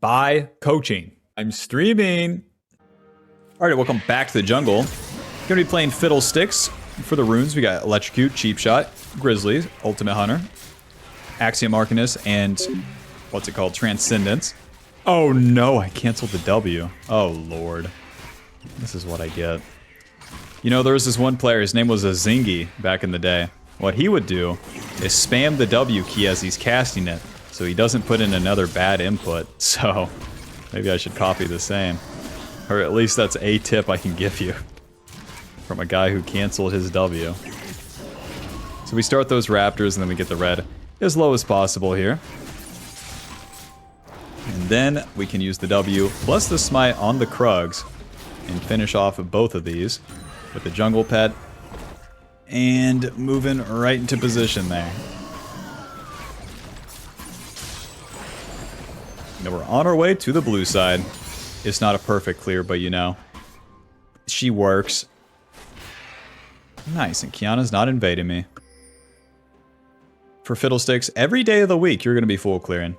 by coaching. I'm streaming. All right, welcome back to the jungle. Gonna be playing Fiddlesticks for the runes. We got Electrocute, Cheap Shot, Grizzly, Ultimate Hunter, Axiom Arcanist, and what's it called? Transcendence. Oh no, I canceled the W. Oh lord. This is what I get. You know, there was this one player, his name was Azingi back in the day. What he would do is spam the W key as he's casting it, so he doesn't put in another bad input. So maybe I should copy the same. Or at least that's a tip I can give you from a guy who canceled his W. So we start those raptors and then we get the red as low as possible here. And then we can use the W plus the smite on the Krugs and finish off of both of these with the jungle pet and moving right into position there. Now we're on our way to the blue side. It's not a perfect clear, but you know, she works. Nice, and Kiana's not invading me. For Fiddlesticks, every day of the week you're going to be full clearing.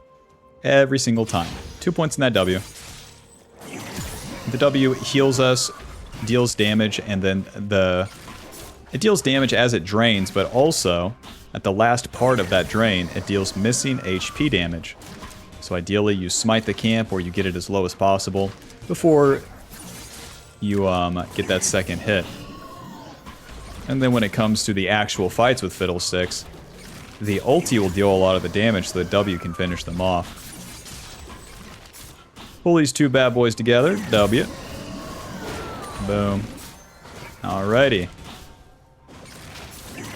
Every single time. 2 points in that W. The W heals us, deals damage, and then it deals damage as it drains, but also at the last part of that drain, it deals missing HP damage. So ideally, you smite the camp or you get it as low as possible before you get that second hit. And then when it comes to the actual fights with Fiddlesticks, the ulti will deal a lot of the damage so the W can finish them off. Pull these two bad boys together, W. Boom. Alrighty.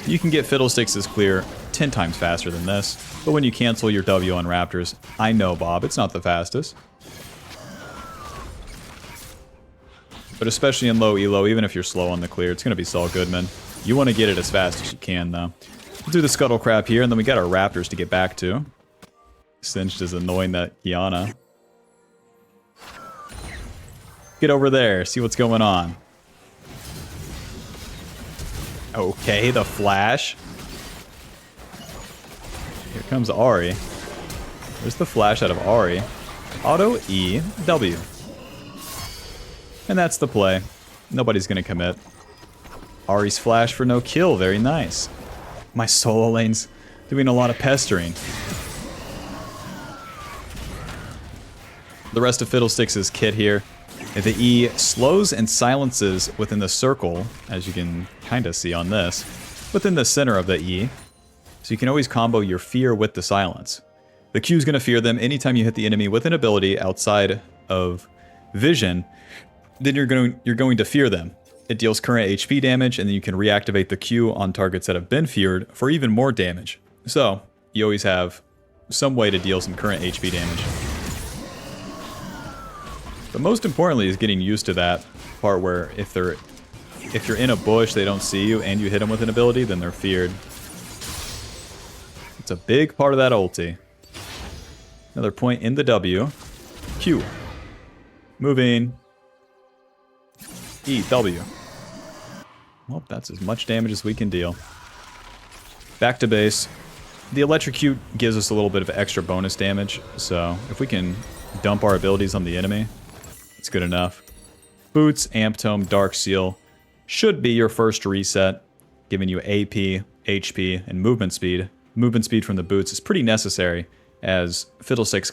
You can get Fiddlesticks' clear 10 times faster than this, but when you cancel your W on Raptors, I know, Bob, it's not the fastest. But especially in low elo, even if you're slow on the clear, it's going to be Saul Goodman. You want to get it as fast as you can, though. We'll do the Scuttle Crab here, and then we got our Raptors to get back to. Singed is annoying that Kiana. Get over there, see what's going on. Okay, the flash. Here comes Ahri. There's the flash out of Ahri. Auto E, W. And that's the play. Nobody's gonna commit. Ahri's flash for no kill, very nice. My solo lane's doing a lot of pestering. The rest of Fiddlesticks' kit here. The E slows and silences within the circle, as you can kind of see on this, within the center of the E. So you can always combo your fear with the silence. The Q is going to fear them anytime you hit the enemy with an ability outside of vision, then you're going to fear them. It deals current HP damage, and then you can reactivate the Q on targets that have been feared for even more damage. So you always have some way to deal some current HP damage. But most importantly is getting used to that part where if you're in a bush, they don't see you, and you hit them with an ability, then they're feared. It's a big part of that ulti. Another point in the W. Q. Moving. E, W. Well, that's as much damage as we can deal. Back to base. The Electrocute gives us a little bit of extra bonus damage, so if we can dump our abilities on the enemy, it's good enough. Boots, Amp Tome, Dark Seal should be your first reset, giving you AP, HP, and movement speed. Movement speed from the boots is pretty necessary, as Fiddlesticks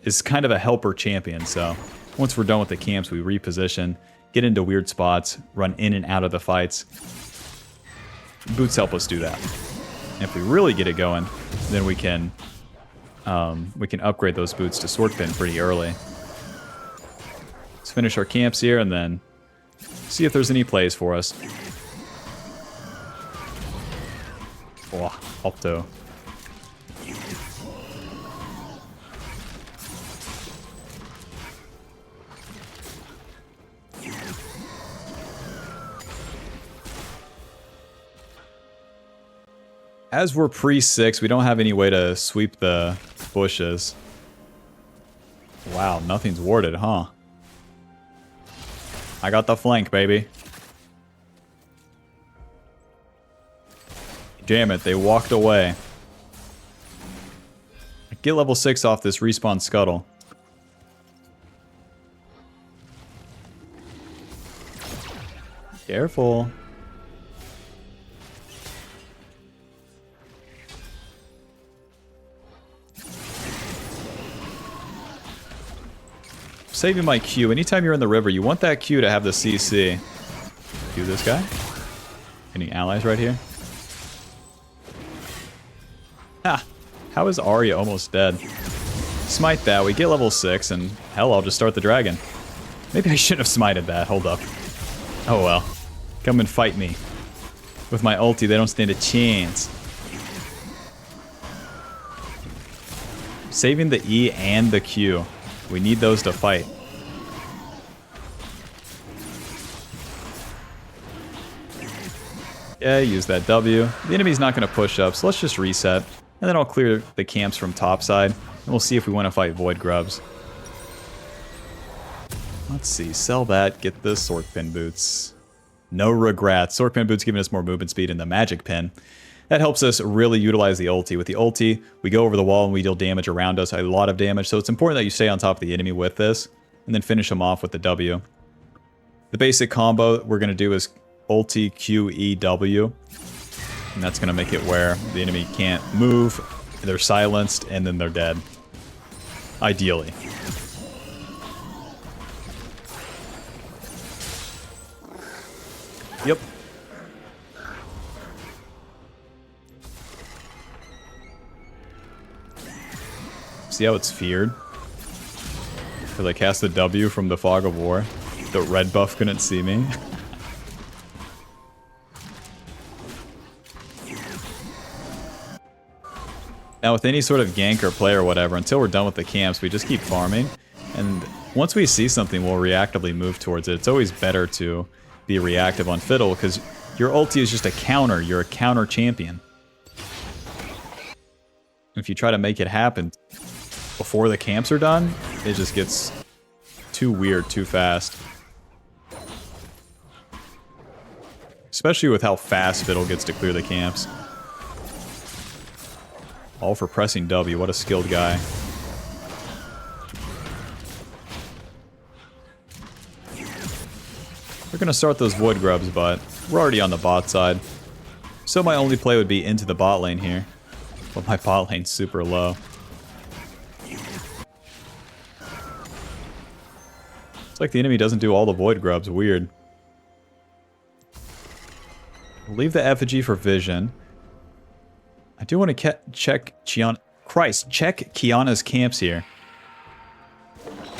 is kind of a helper champion, so once we're done with the camps, we reposition, get into weird spots, run in and out of the fights. Boots help us do that. And if we really get it going, then we can upgrade those boots to Sword Pin pretty early. Let's finish our camps here and then see if there's any plays for us. Oh, Alto. As we're pre-6, we don't have any way to sweep the bushes. Wow, nothing's warded, huh? I got the flank, baby. Damn it, they walked away. Get level 6 off this respawn scuttle. Careful. Saving my Q. Anytime you're in the river, you want that Q to have the CC. Do this guy. Any allies right here? Ha! How is Arya almost dead? Smite that. We get level 6, and hell, I'll just start the dragon. Maybe I shouldn't have smited that. Hold up. Oh well. Come and fight me. With my ulti, they don't stand a chance. Saving the E and the Q. We need those to fight. Yeah, use that W. The enemy's not going to push up, so let's just reset. And then I'll clear the camps from topside. And we'll see if we want to fight Void Grubs. Let's see. Sell that. Get the Sork Pin Boots. No regrets. Sork Pin Boots giving us more movement speed in the Magic Pin. That helps us really utilize the ulti. With the ulti, we go over the wall and we deal damage around us, a lot of damage. So it's important that you stay on top of the enemy with this, and then finish them off with the W. The basic combo we're going to do is ulti, Q, E, W. And that's going to make it where the enemy can't move, they're silenced, and then they're dead. Ideally. Yep. See how it's feared? Because I cast the W from the Fog of War. The red buff couldn't see me. Now with any sort of gank or play or whatever, until we're done with the camps, we just keep farming. And once we see something, we'll reactively move towards it. It's always better to be reactive on Fiddle, because your ulti is just a counter. You're a counter champion. If you try to make it happen before the camps are done, it just gets too weird too fast. Especially with how fast Fiddle gets to clear the camps. All for pressing W. What a skilled guy. We're going to start those Void Grubs, but we're already on the bot side. So my only play would be into the bot lane here. But my bot lane's super low. It's like the enemy doesn't do all the Void Grubs. Weird. We'll leave the effigy for vision. I do want to check Check Kiana's camps here.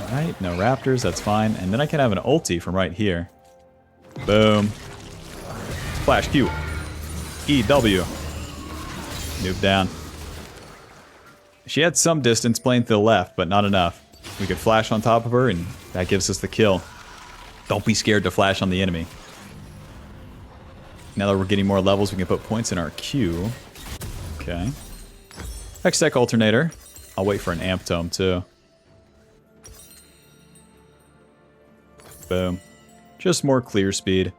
Alright, no raptors, that's fine. And then I can have an ulti from right here. Boom. Flash Q. E, W. Noob down. She had some distance playing to the left, but not enough. We could flash on top of her, and that gives us the kill. Don't be scared to flash on the enemy. Now that we're getting more levels, we can put points in our Q. Okay. Hextech Alternator. I'll wait for an Amp Tome, too. Boom. Just more clear speed.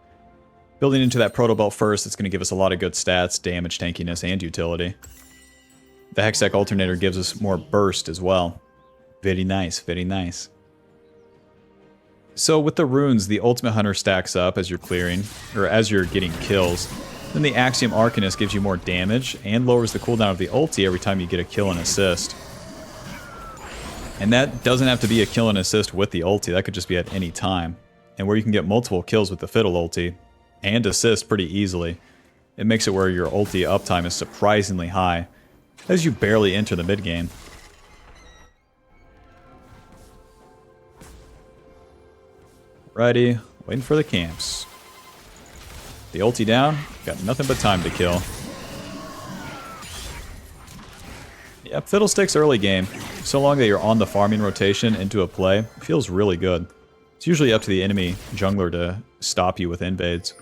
Building into that Proto Belt first, it's going to give us a lot of good stats, damage, tankiness, and utility. The Hextech Alternator gives us more burst as well. Very nice, very nice. So with the runes, the Ultimate Hunter stacks up as you're clearing, or as you're getting kills. Then the Axiom Arcanist gives you more damage and lowers the cooldown of the ulti every time you get a kill and assist. And that doesn't have to be a kill and assist with the ulti, that could just be at any time. And where you can get multiple kills with the Fiddle ulti and assist pretty easily, it makes it where your ulti uptime is surprisingly high as you barely enter the mid game. Righty, waiting for the camps. The ulti down, got nothing but time to kill. Yep, Fiddlesticks early game. So long that you're on the farming rotation into a play, feels really good. It's usually up to the enemy jungler to stop you with invades.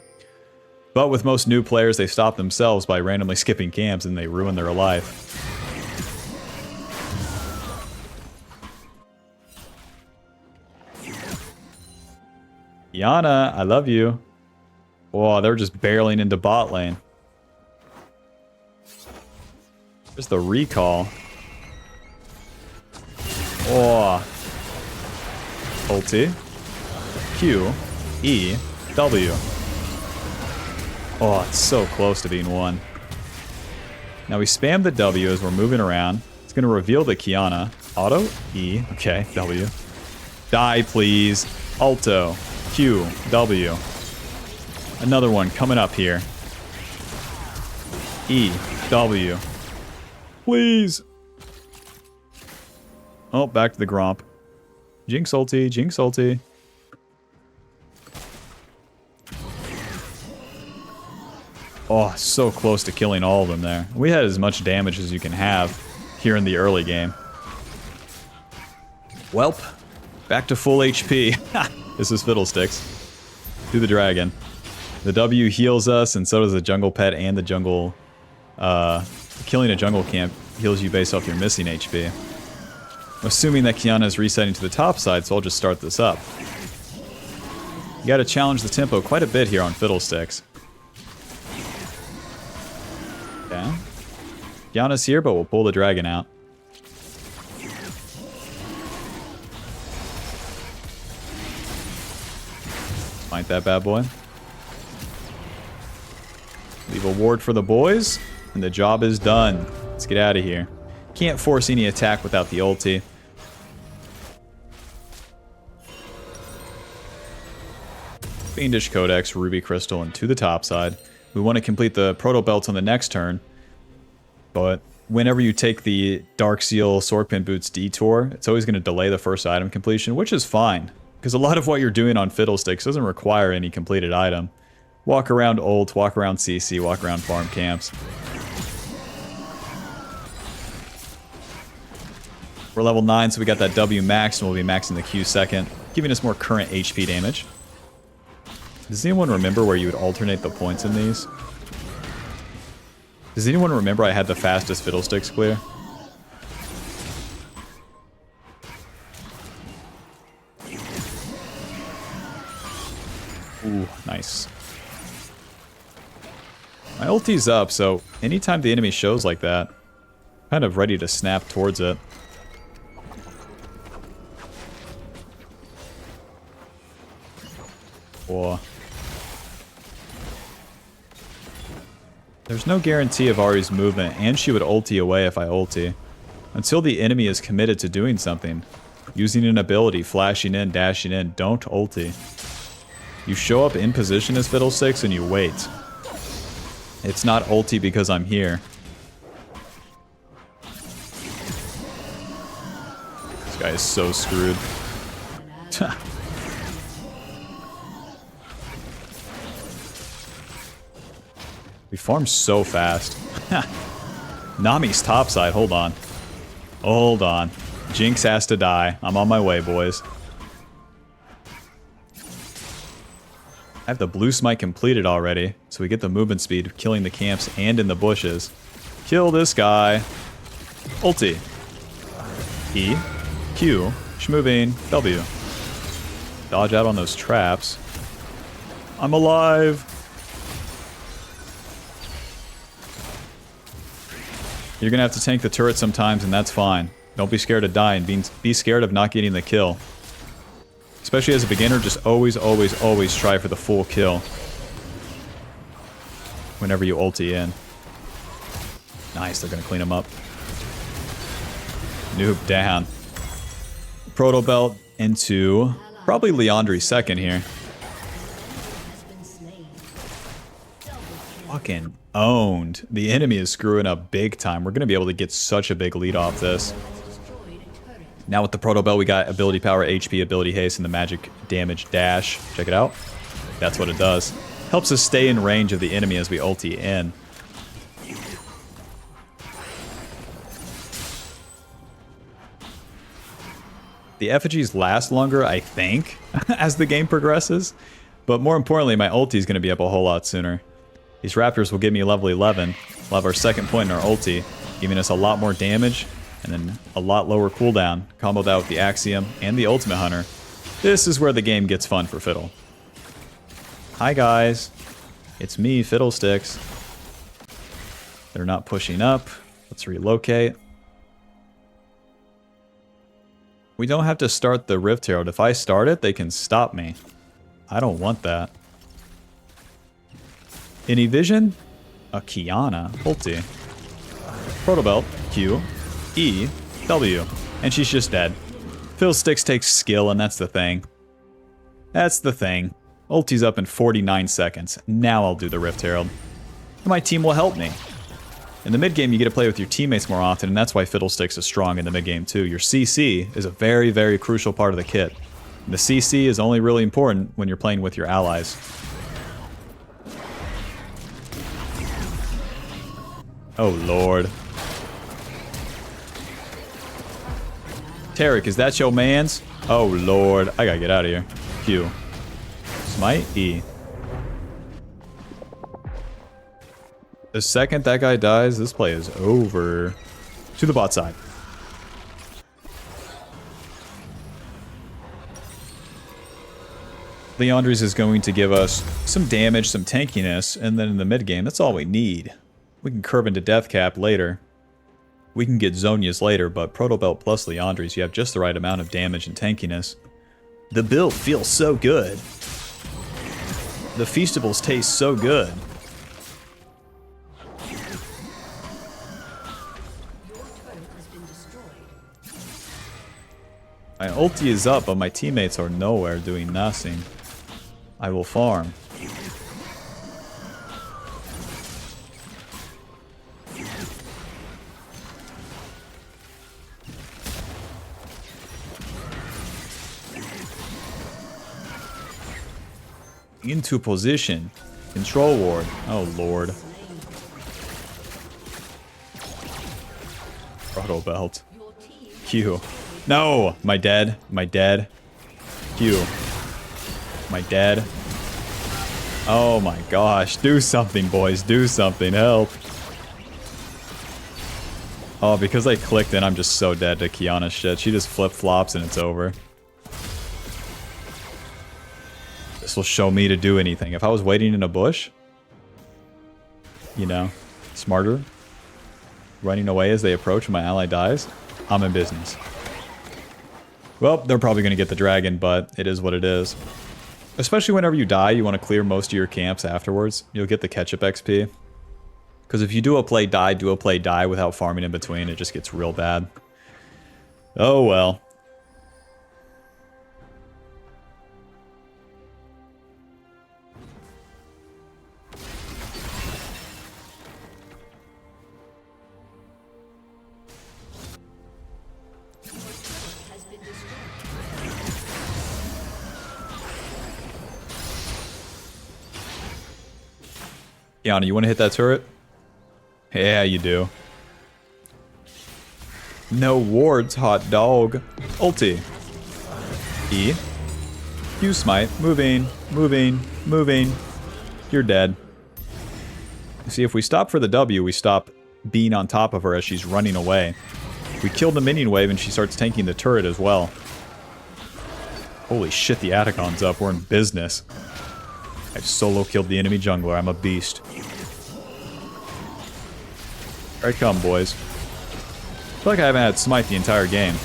But with most new players, they stop themselves by randomly skipping camps and they ruin their life. Yana, I love you. Whoa, they're just barreling into bot lane. There's the recall. Whoa. Ulti. Q. E. W. Oh, it's so close to being won. Now we spam the W as we're moving around. It's going to reveal the Kiana. Auto, E, okay, W. Die, please. Alto, Q, W. Another one coming up here. E, W. Please. Oh, back to the Gromp. Jinx ulti, Jinx ulti. Oh, so close to killing all of them there. We had as much damage as you can have here in the early game. Welp, back to full HP. This is Fiddlesticks. Do the dragon. The W heals us, and so does the jungle pet and the jungle... killing a jungle camp heals you based off your missing HP. Assuming that Kiana is resetting to the top side, so I'll just start this up. You gotta challenge the tempo quite a bit here on Fiddlesticks. Okay. Kiana's here, but we'll pull the dragon out. Fight that bad boy. Leave a ward for the boys, and the job is done. Let's get out of here. Can't force any attack without the ulti. Fiendish Codex, Ruby Crystal, and to the top side. We want to complete the Proto Belt on the next turn, but whenever you take the Dark Seal Swordpin Boots detour, it's always going to delay the first item completion, which is fine, because a lot of what you're doing on Fiddlesticks doesn't require any completed item. Walk around ult, walk around CC, walk around farm camps. We're level 9, so we got that W max, and we'll be maxing the Q second, giving us more current HP damage. Does anyone remember where you would alternate the points in these? Does anyone remember I had the fastest Fiddlesticks clear? Ooh, nice. My ulti's up, so anytime the enemy shows like that, I'm kind of ready to snap towards it. Whoa. There's no guarantee of Ahri's movement, and she would ulti away if I ulti. Until the enemy is committed to doing something. Using an ability, flashing in, dashing in, don't ulti. You show up in position as Fiddlesticks and you wait. It's not ulti because I'm here. This guy is so screwed. We farm so fast. Nami's topside, hold on. Hold on. Jinx has to die. I'm on my way, boys. I have the blue smite completed already, so we get the movement speed of killing the camps and in the bushes. Kill this guy. Ulti. E. Q. Schmoving. W. Dodge out on those traps. I'm alive. You're gonna have to tank the turret sometimes, and that's fine. Don't be scared to die, and be scared of not getting the kill. Especially as a beginner, just always, always, always try for the full kill. Whenever you ulti in. Nice, they're gonna clean him up. Noob down. Proto Belt into probably Leandri's second here. Fucking owned. The enemy is screwing up big time. We're going to be able to get such a big lead off this. Now with the Proto Belt, we got ability power, HP, ability haste, and the magic damage dash. Check it out. That's what it does. Helps us stay in range of the enemy as we ulti in. The effigies last longer, I think, as the game progresses. But more importantly, my ulti is going to be up a whole lot sooner. These raptors will give me level 11. We'll have our second point in our ulti, giving us a lot more damage and then a lot lower cooldown. Combo that with the Axiom and the Ultimate Hunter. This is where the game gets fun for Fiddle. Hi guys, it's me, Fiddlesticks. They're not pushing up. Let's relocate. We don't have to start the Rift Herald. If I start it, they can stop me. I don't want that. Any vision? A Kiana. Ulti. Protobelt. Q. E. W. And she's just dead. Fiddlesticks takes skill, and that's the thing. That's the thing. Ulti's up in 49 seconds. Now I'll do the Rift Herald. And my team will help me. In the mid game, you get to play with your teammates more often, and that's why Fiddlesticks is strong in the mid game too. Your CC is a very, very crucial part of the kit. And the CC is only really important when you're playing with your allies. Oh lord. Tarek, is that your mans? Oh lord, I gotta get out of here. Q. Smite E. The second that guy dies, this play is over. To the bot side. Leandres is going to give us some damage, some tankiness, and then in the mid game, that's all we need. We can curve into Death Cap later. We can get Zonias later, but Protobelt plus Leandres, you have just the right amount of damage and tankiness. The build feels so good. The Feastables taste so good. My ulti is up, but my teammates are nowhere doing nothing. I will farm. Into position. Control ward. Oh lord. Protobelt. Q. No! My dead. My dead. Q. My dead. Oh my gosh. Do something, boys. Do something. Help. Oh, because I clicked in, I'm just so dead to Kiana's shit. She just flip-flops and it's over. This will show me to do anything. If I was waiting in a bush, you know, smarter, running away as they approach when my ally dies, I'm in business. Well, they're probably going to get the dragon, but it is what it is. Especially whenever you die, you want to clear most of your camps afterwards. You'll get the ketchup XP. Because if you do a play die without farming in between, it just gets real bad. Oh well. Yana, you want to hit that turret? Yeah, you do. No wards, hot dog. Ulti. E. Q smite. Moving, moving, moving. You're dead. See, if we stop for the W, we stop being on top of her as she's running away. We kill the minion wave and she starts tanking the turret as well. Holy shit, the Atacon's up. We're in business. I've solo killed the enemy jungler. I'm a beast. Here I come, boys. I feel like I haven't had smite the entire game.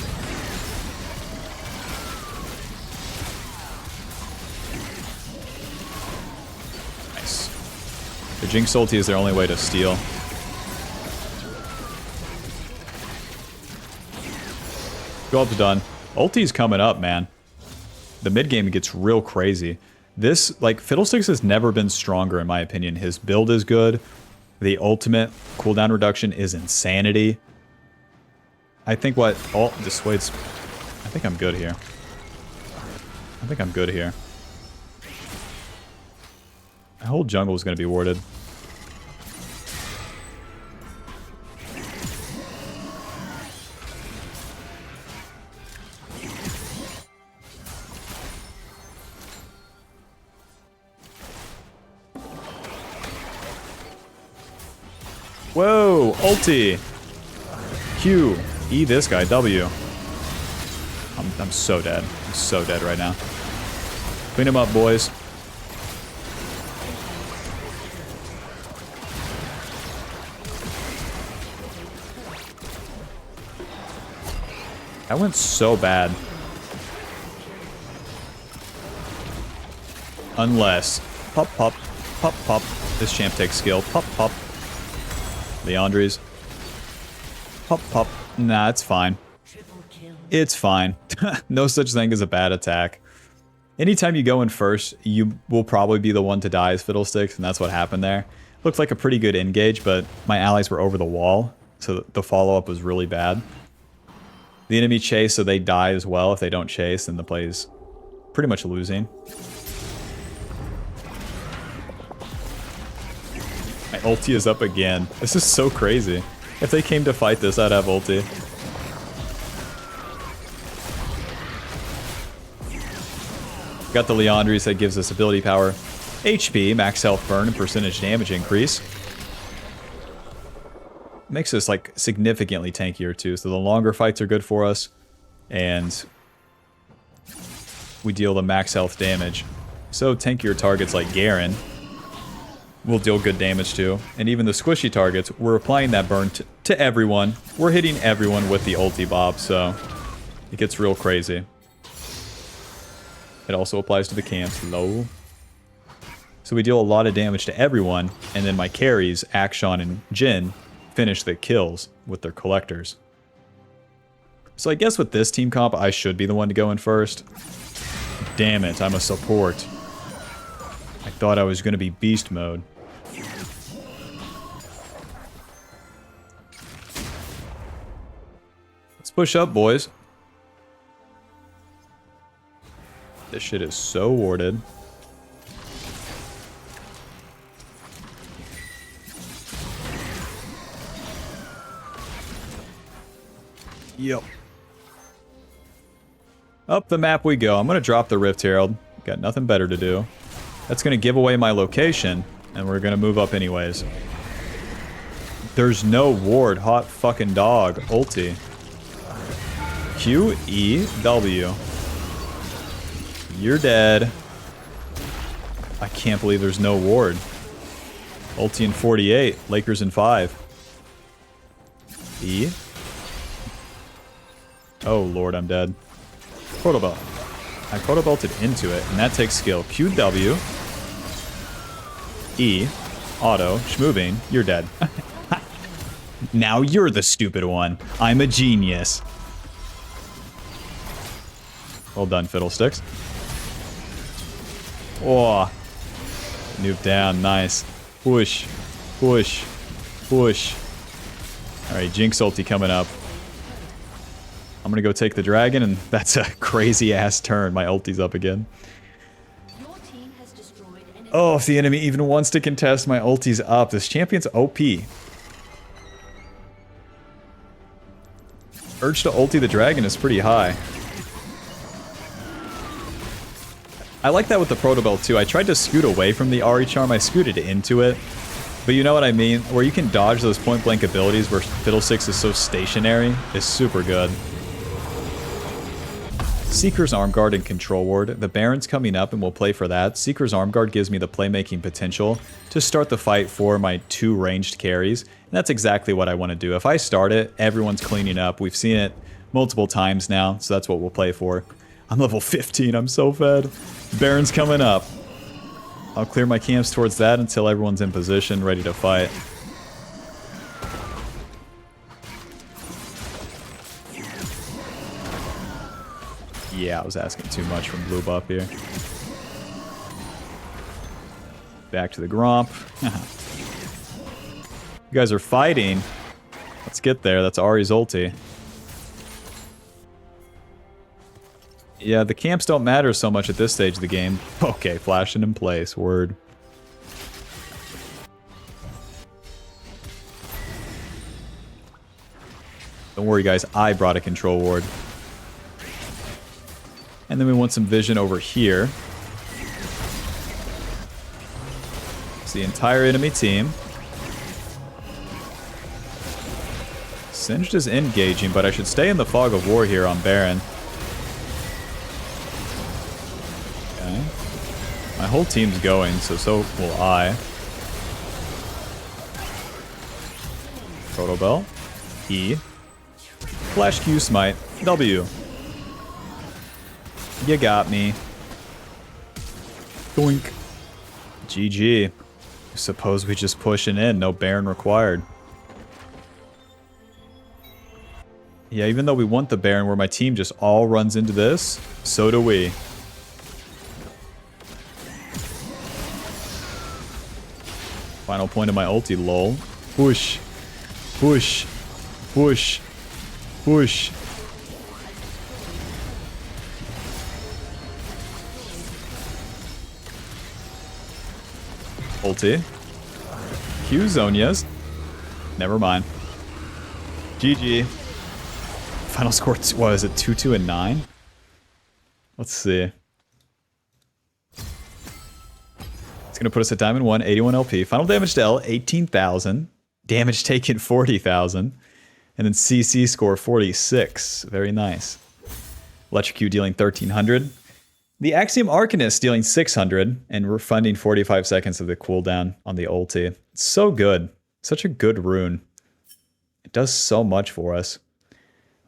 Nice. The Jinx ulti is their only way to steal. Job's done. Ulti's coming up, man. The mid game gets real crazy. This, like, Fiddlesticks has never been stronger in my opinion. His build is good. The ultimate cooldown reduction is insanity. I think what ult dissuades... I think I'm good here. I think I'm good here. My whole jungle is going to be warded. Whoa, ulti. Q. E this guy, W. I'm so dead. I'm so dead right now. Clean him up, boys. That went so bad. Unless... Pop, pop. Pop, pop. This champ takes skill. Pop, pop. Leandri's. Pop, pop. Nah, it's fine. It's fine. No such thing as a bad attack. Anytime you go in first, you will probably be the one to die as Fiddlesticks, and that's what happened there. Looked like a pretty good engage, but my allies were over the wall, so the follow-up was really bad. The enemy chase, so they die as well. If they don't chase, then the play is pretty much losing. My ulti is up again. This is so crazy. If they came to fight this, I'd have ulti. Got the Leandri's that gives us ability power, HP, max health burn, and percentage damage increase. Makes us like significantly tankier too, so the longer fights are good for us, and we deal the max health damage. So tankier targets like Garen will deal good damage to, and even the squishy targets, we're applying that burn to everyone. We're hitting everyone with the ulti bob, so it gets real crazy. It also applies to the camps. Low. So we deal a lot of damage to everyone, and then my carries, Akshan and Jhin, finish the kills with their collectors. So I guess with this team comp, I should be the one to go in first. Damn it, I'm a support. I thought I was going to be beast mode. Let's push up, boys. This shit is so warded. Yep. Up the map we go. I'm going to drop the Rift Herald. Got nothing better to do. That's going to give away my location, and we're going to move up anyways. There's no ward. Hot fucking dog. Ulti. Q, E, W. You're dead. I can't believe there's no ward. Ulti in 48. Lakers in 5. E. Oh lord, I'm dead. Protobelt. I protobelted into it, and that takes skill. Q, W. E. Auto. Schmoving. You're dead. Now you're the stupid one. I'm a genius. Well done, Fiddlesticks. Oh. Nuke down. Nice. Push. Push. Push. Alright, Jinx ulti coming up. I'm gonna go take the dragon, and that's a crazy-ass turn. My ulti's up again. Oh, if the enemy even wants to contest, my ulti's up. This champion's OP. Urge to ulti the dragon is pretty high. I like that with the Protobelt too. I tried to scoot away from the Ahri charm. I scooted into it. But you know what I mean? Where you can dodge those point-blank abilities where Fiddlesticks is so stationary is super good. Seeker's Arm Guard and Control Ward. The Baron's coming up and we'll play for that. Seeker's Arm Guard gives me the playmaking potential to start the fight for my 2 ranged carries. And that's exactly what I want to do. If I start it, everyone's cleaning up. We've seen it multiple times now, so that's what we'll play for. I'm level 15, I'm so fed. Baron's coming up. I'll clear my camps towards that until everyone's in position, ready to fight. Yeah, I was asking too much from blue buff here. Back to the Gromp. You guys are fighting. Let's get there. That's Ahri's ulti. Yeah, the camps don't matter so much at this stage of the game. Okay, flashing in place. Word. Don't worry, guys. I brought a control ward. And then we want some vision over here. It's the entire enemy team. Singed is engaging, but I should stay in the fog of war here on Baron. Okay. My whole team's going, so will I. Protobell. E. Flash Q Smite. W. You got me. Doink. GG. Suppose we just pushing in, no Baron required. Yeah, even though we want the Baron where my team just all runs into this, so do we. Final point of my ulti, lol. Push. Push. Push. Push. Ulti. Q Zonias. Never mind. GG. Final score, what is it, 2-2 and 9? Let's see. It's going to put us at Diamond 1, 81 LP. Final damage to L, 18,000. Damage taken, 40,000. And then CC score, 46. Very nice. Electrocute dealing 1,300. The Axiom Arcanist dealing 600. And we're funding 45 seconds of the cooldown on the ulti. It's so good. Such a good rune. It does so much for us.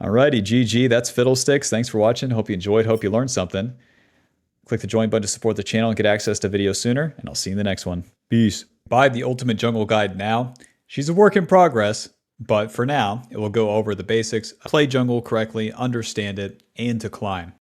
Alrighty, GG. That's Fiddlesticks. Thanks for watching. Hope you enjoyed. Hope you learned something. Click the join button to support the channel and get access to videos sooner. And I'll see you in the next one. Peace. Buy the Ultimate Jungle Guide now. She's a work in progress, but for now, it will go over the basics, play jungle correctly, understand it, and to climb.